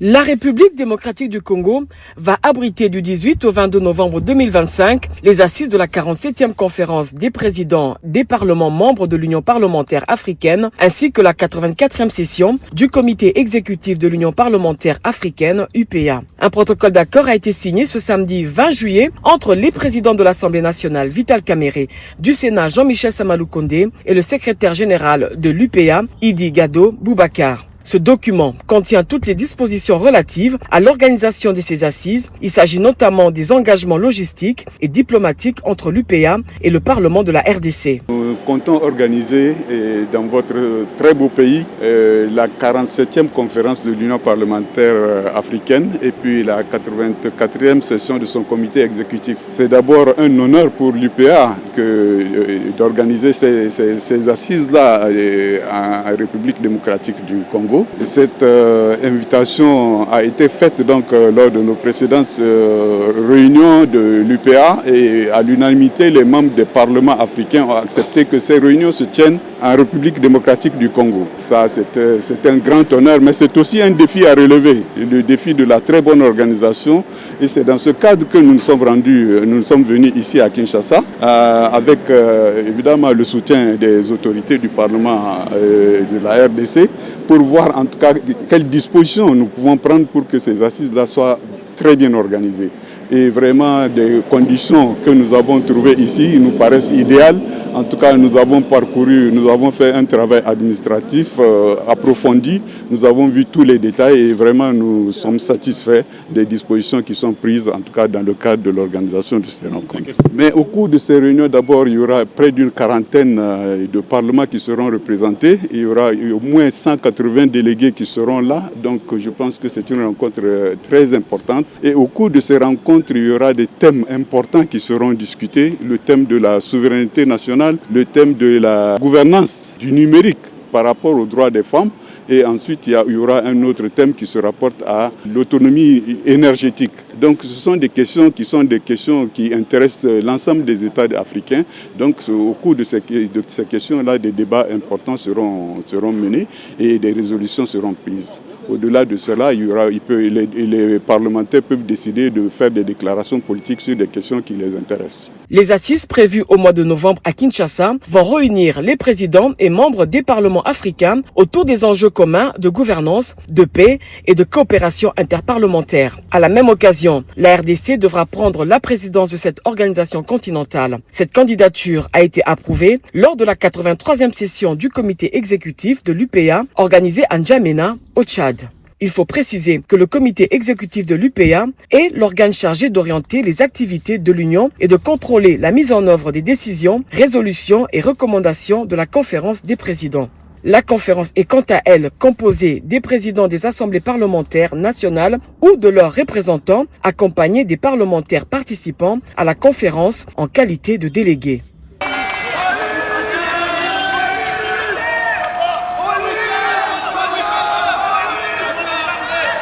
La République démocratique du Congo va abriter du 18 au 22 novembre 2025 les assises de la 47e conférence des présidents des parlements membres de l'Union parlementaire africaine ainsi que la 84e session du comité exécutif de l'Union parlementaire africaine UPA. Un protocole d'accord a été signé ce samedi 20 juillet entre les présidents de l'Assemblée nationale Vital Kamerhe, du Sénat Jean-Michel Samalou Kondé et le secrétaire général de l'UPA Idi Gado Boubacar. Ce document contient toutes les dispositions relatives à l'organisation de ces assises. Il s'agit notamment des engagements logistiques et diplomatiques entre l'UPA et le Parlement de la RDC. Nous comptons organiser dans votre très beau pays la 47e conférence de l'Union parlementaire africaine et puis la 84e session de son comité exécutif. C'est d'abord un honneur pour l'UPA d'organiser ces assises-là en République démocratique du Congo. Cette invitation a été faite donc lors de nos précédentes réunions de l'UPA et à l'unanimité, les membres des parlements africains ont accepté que ces réunions se tiennent en République démocratique du Congo. Ça, c'est un grand honneur, mais c'est aussi un défi à relever, le défi de la très bonne organisation. Et c'est dans ce cadre que nous nous sommes venus ici à Kinshasa, avec évidemment le soutien des autorités du Parlement de la RDC, pour voir en tout cas quelles dispositions nous pouvons prendre pour que ces assises-là soient très bien organisées. Et vraiment, des conditions que nous avons trouvées ici nous paraissent idéales. En tout cas, nous avons fait un travail administratif approfondi. Nous avons vu tous les détails et vraiment nous sommes satisfaits des dispositions qui sont prises, en tout cas dans le cadre de l'organisation de ces rencontres. Mais au cours de ces réunions, d'abord, il y aura près d'une quarantaine de parlements qui seront représentés. Il y aura au moins 180 délégués qui seront là. Donc, je pense que c'est une rencontre très importante. Et au cours de ces rencontres, il y aura des thèmes importants qui seront discutés. Le thème de la souveraineté nationale, le thème de la gouvernance du numérique par rapport aux droits des femmes. Et ensuite, il y aura un autre thème qui se rapporte à l'autonomie énergétique. Donc, ce sont des questions qui intéressent l'ensemble des États africains. Donc, au cours de ces questions-là, des débats importants seront menés et des résolutions seront prises. Au-delà de cela, les parlementaires peuvent décider de faire des déclarations politiques sur des questions qui les intéressent. Les assises prévues au mois de novembre à Kinshasa vont réunir les présidents et membres des parlements africains autour des enjeux communs de gouvernance, de paix et de coopération interparlementaire. À la même occasion, la RDC devra prendre la présidence de cette organisation continentale. Cette candidature a été approuvée lors de la 83e session du comité exécutif de l'UPA organisée à N'Djamena, au Tchad. Il faut préciser que le comité exécutif de l'UPA est l'organe chargé d'orienter les activités de l'Union et de contrôler la mise en œuvre des décisions, résolutions et recommandations de la conférence des présidents. La conférence est quant à elle composée des présidents des assemblées parlementaires nationales ou de leurs représentants, accompagnés des parlementaires participant à la conférence en qualité de délégués.